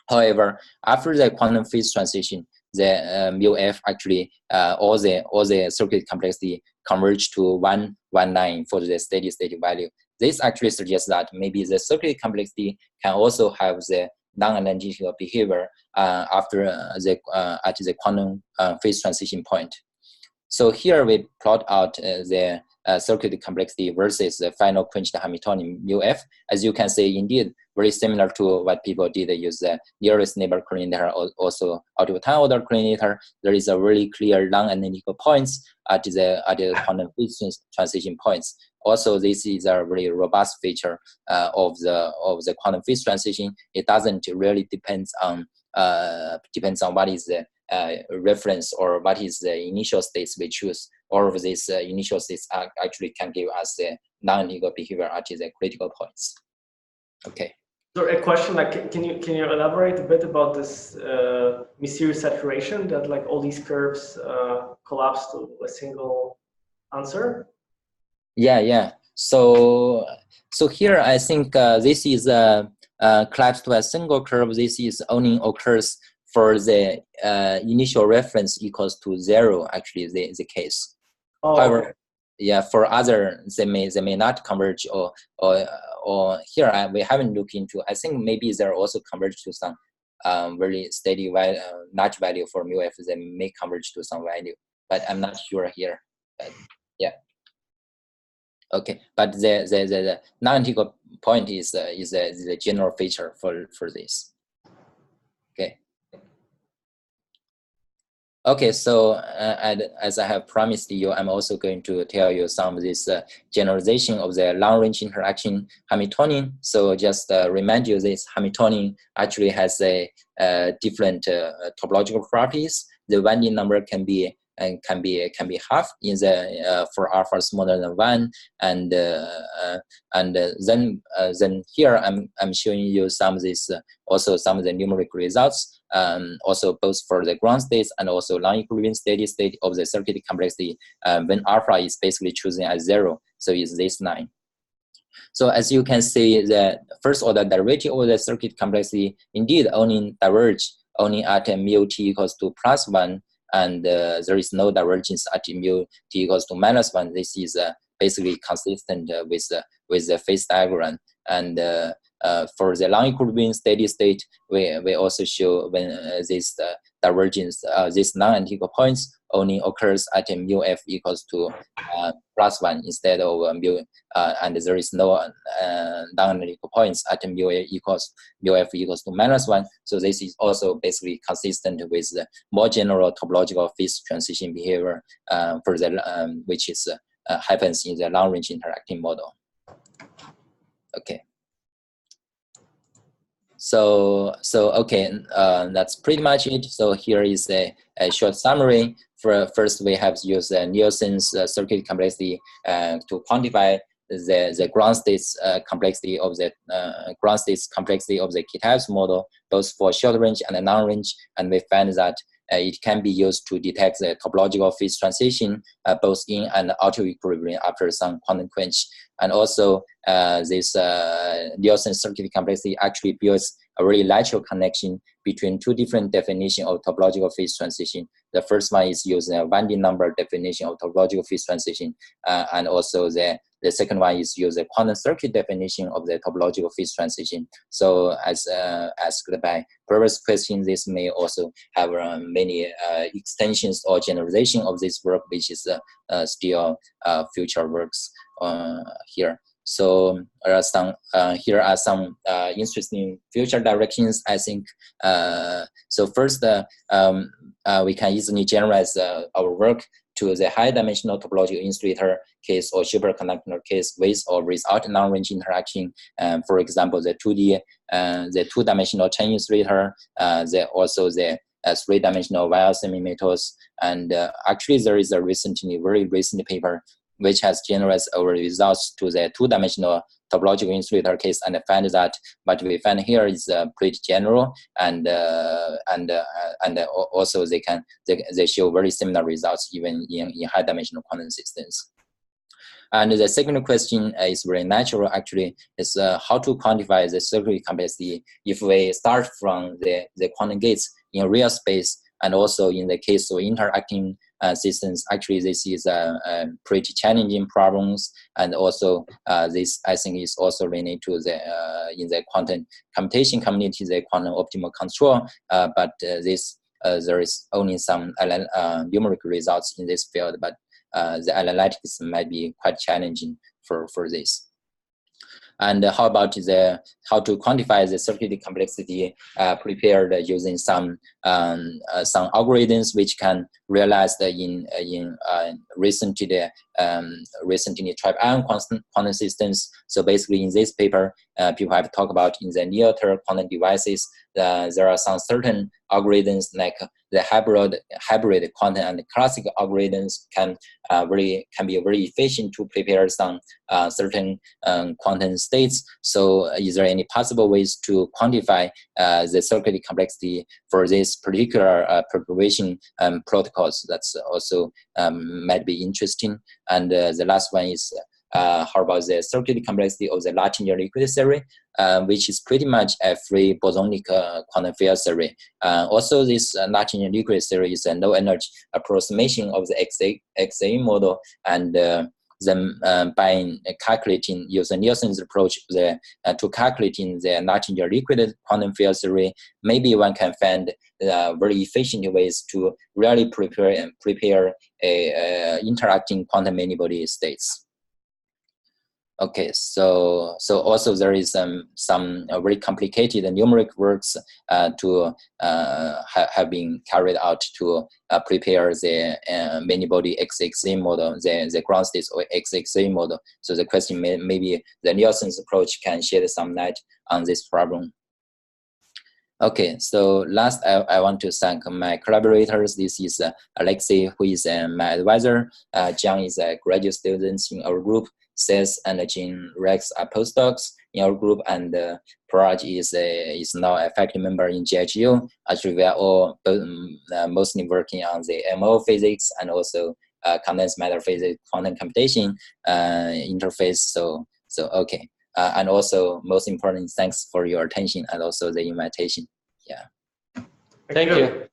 However, after the quantum phase transition, the mu f actually all the circuit complexity converge to 119 for the steady state value. This actually suggests that maybe the circuit complexity can also have the non-analytical behavior after at the quantum phase transition point. So here we plot out the circuit complexity versus the final quenched Hamiltonian mu f. As you can see, indeed, very similar to what people did use the nearest neighbor coordinator, also out of time order coordinator. There is a really clear non-analytical points at the quantum phase transition points. Also, this is a very robust feature of the quantum phase transition. It doesn't really depends on what is the reference or what is the initial states we choose. All of these initial states actually can give us the non-analytical behavior at the critical points. Okay. So a question, like, can you elaborate a bit about this mysterious saturation that like all these curves collapse to a single answer? Yeah. So here I think this is collapsed to a single curve. This is only occurs for the initial reference equals to 0. Actually, the case. Oh, however, okay. Yeah, for other they may not converge or here we haven't looked into. I think maybe they're also converge to some very steady value, large value for mu f. They may converge to some value, but I'm not sure here. But yeah. Okay, but the non-analytical point is the general feature for this. Okay. Okay, so as I have promised you, I'm also going to tell you some of this generalization of the long-range interaction Hamiltonian. So just remind you, this Hamiltonian actually has a different topological properties. The winding number can be half in the for alpha smaller than 1, and then here I'm showing you some of this also some of the numeric results. Also both for the ground states and also non-equilibrium steady state of the circuit complexity when alpha is basically chosen as 0, so it's this 9. So as you can see, the first order derivative of the circuit complexity indeed only diverge only at mu t equals to +1, and there is no divergence at mu t equals to -1. This is basically consistent with the phase diagram. And for the non-equilibrium steady state, we also show when this divergence, this non-analytical points only occurs at mu f equals to +1 instead of mu, and there is no non-analytical points at mu f equals to -1. So this is also basically consistent with the more general topological phase transition behavior for the which is happens in the long-range interacting model. Okay. So okay, that's pretty much it. So here is a short summary first we have used Nielsen's circuit complexity to quantify the ground states complexity of the Kitaev's model, both for short range and long range, and we find that it can be used to detect the topological phase transition both in and out of equilibrium after some quantum quench. And also this Nielsen circuit complexity actually builds a really natural connection between two different definitions of topological phase transition. The first one is using a Winding number definition of topological phase transition, and also the second one is use a quantum circuit definition of the topological phase transition. So as asked by previous question, this may also have many extensions or generalization of this work, which is still future works here. So here are some interesting future directions, I think. So first, we can easily generalize our work to the high-dimensional topological insulator case or superconductor case with or without long-range interaction. For example, the 2-dimensional chain insulator, also the 3-dimensional wire semi-metals, and actually there is a very recent paper which has generalized our results to the 2-dimensional topological insulator case, and find that what we find here is pretty general, and also they show very similar results even in high-dimensional quantum systems. And the second question is very natural, actually, is how to quantify the circuit complexity if we start from the quantum gates in real space, and also in the case of interacting systems. Actually, this is pretty challenging problems, and also this, I think, is also related to the in the quantum computation community, the quantum optimal control. But there is only some numerical results in this field, but the analytics might be quite challenging for this. And how about how to quantify the circuit complexity prepared using some algorithms which can realize in recently trapped ion quantum systems. So basically, in this paper, people have talked about in the near-term quantum devices. There are some certain algorithms like the hybrid quantum and classical algorithms can be very efficient to prepare some certain quantum states. So is there any possible ways to quantify the circuit complexity for this particular preparation protocols? That's also might be interesting. And the last one is how about the circuit complexity of the Latinger liquid theory, which is pretty much a free bosonic quantum field theory. Also, this Latinger liquid theory is a no-energy approximation of the XA model, and then by calculating using Nielsen's approach to calculating the Latinger liquid quantum field theory, maybe one can find very efficient ways to really prepare a interacting quantum many-body states. Okay, so also there is some very complicated numeric works to have been carried out to prepare the many-body XXA model, the ground states or XXA model. So the question maybe the Nielsen's approach can shed some light on this problem. Okay, so last I want to thank my collaborators. This is Alexei, who is my advisor. John is a graduate student in our group. Seth and Jean Rex are postdocs in our group, and Paraj is now a faculty member in GHU. Actually, we are all mostly working on the MO physics and also condensed matter physics, quantum computation interface. So okay, and also most important, thanks for your attention and also the invitation. Yeah. Thank you.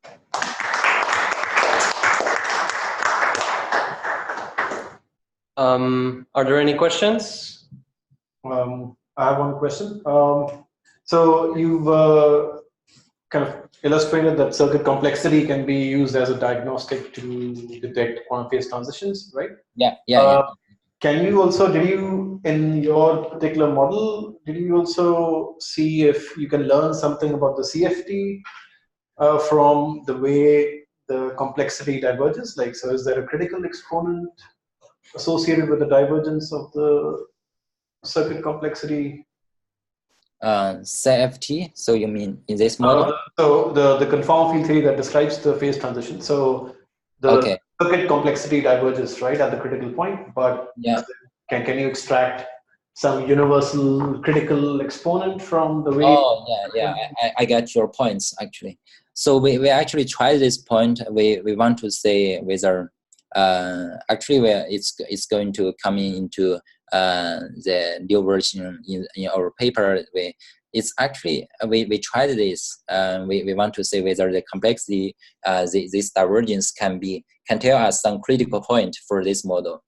Are there any questions? I have one question. So you've kind of illustrated that circuit complexity can be used as a diagnostic to detect quantum phase transitions, right? Yeah. Can you also, in your particular model, did you also see if you can learn something about the CFT from the way the complexity diverges? Like, so is there a critical exponent associated with the divergence of the circuit complexity? CFT, so you mean in this model? So the conformal field theory that describes the phase transition. So the circuit complexity diverges, right, at the critical point, but yeah. Can you extract some universal critical exponent from the way? Oh, yeah. I got your points, actually. So we actually tried this point. We want to say whether actually it's going to come into the new version in our paper. It's actually we tried this. We want to say whether the complexity this divergence can tell us some critical point for this model.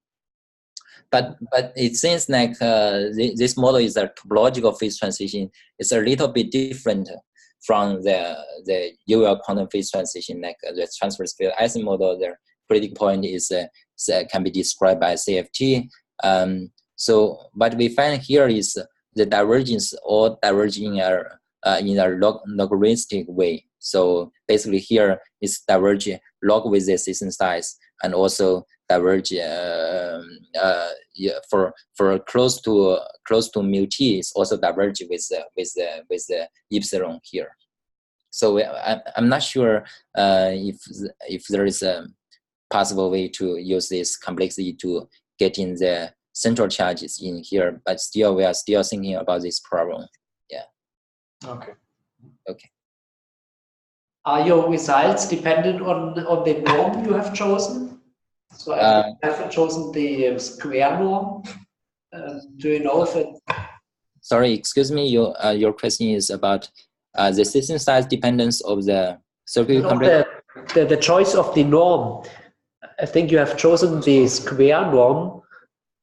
But it seems like this model is a topological phase transition. It's a little bit different from the usual quantum phase transition, like the transverse field Ising model. The critical point is can be described by CFT. So what we find here is the divergence all diverge in a logarithmic way. So basically here is diverge log with the system size, and also diverge for close to mu t is also diverge with the epsilon here. So I'm not sure if there is a possible way to use this complexity to get in the central charges in here, but still we are still thinking about this problem. Yeah. Okay. Okay. Are your results dependent on the norm you have chosen? So I have chosen the square norm. Do you know if it? Sorry, excuse me. Your question is about the system size dependence of the circuit complexity. The choice of the norm. I think you have chosen the square norm.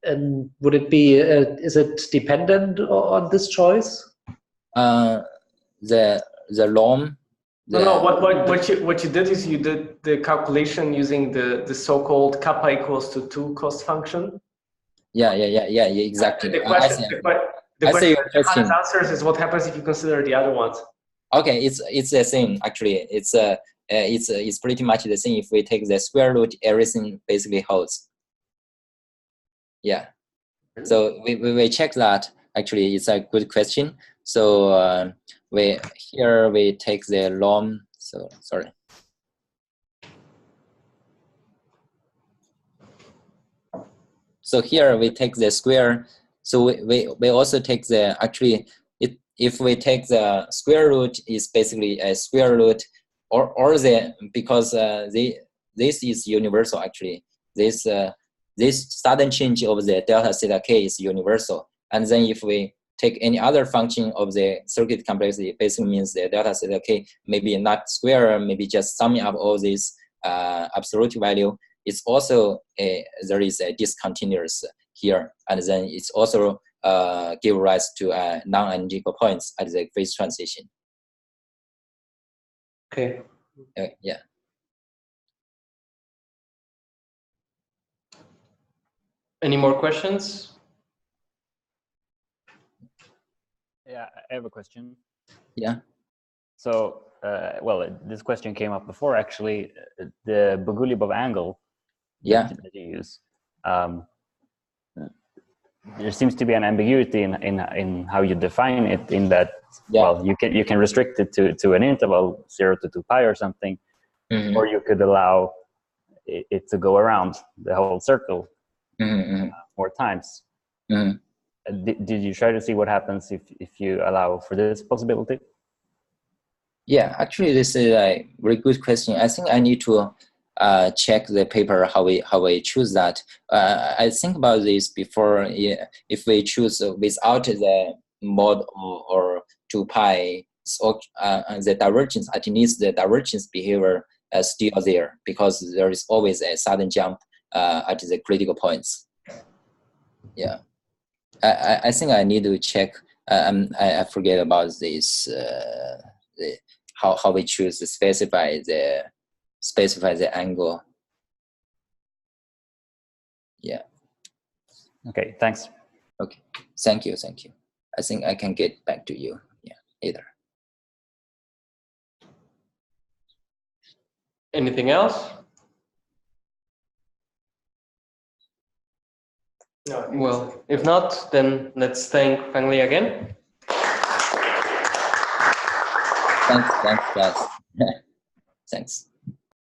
And would it be? Is it dependent on this choice? The norm. No. What you did is you did the calculation using the so-called kappa equals to 2 cost function. Yeah, exactly. The question question answers is what happens if you consider the other ones. Okay, it's the same actually. It's pretty much the same. If we take the square root, everything basically holds. Yeah. So we check that. Actually, it's a good question. So we take the norm. So sorry. So here we take the square. So we also take the actually if we take the square root is basically a square root or the because this is universal actually. This sudden change of the delta theta k is universal. And then if we take any other function of the circuit complexity, it basically means the delta theta k maybe not square, maybe just summing up all these absolute value. It's also there is a discontinuous here, and then it's also give rise to non-analytical points at the phase transition. Okay. Yeah. Any more questions? Yeah, I have a question. Yeah. So, well, this question came up before actually. The Bogoliubov angle. Yeah. That you use. There seems to be an ambiguity in how you define it. In that, well, you can restrict it to an interval 0 to 2 pi or something, or you could allow it to go around the whole circle 4 times. Did you try to see what happens if you allow for this possibility? Yeah, actually, this is a very good question. I think I need to check the paper how we choose that. I think about this before. If we choose without the mod or 2 pi, so the divergence, at least the divergence behavior is still there because there is always a sudden jump at the critical points. Yeah, I think I need to check. I forget about this. How we choose to specify the angle. Yeah. Okay, thanks. Okay, thank you. I think I can get back to you. Yeah, later. Anything else? No. Well, if not, then let's thank Fangli again. Thanks, guys. Thanks.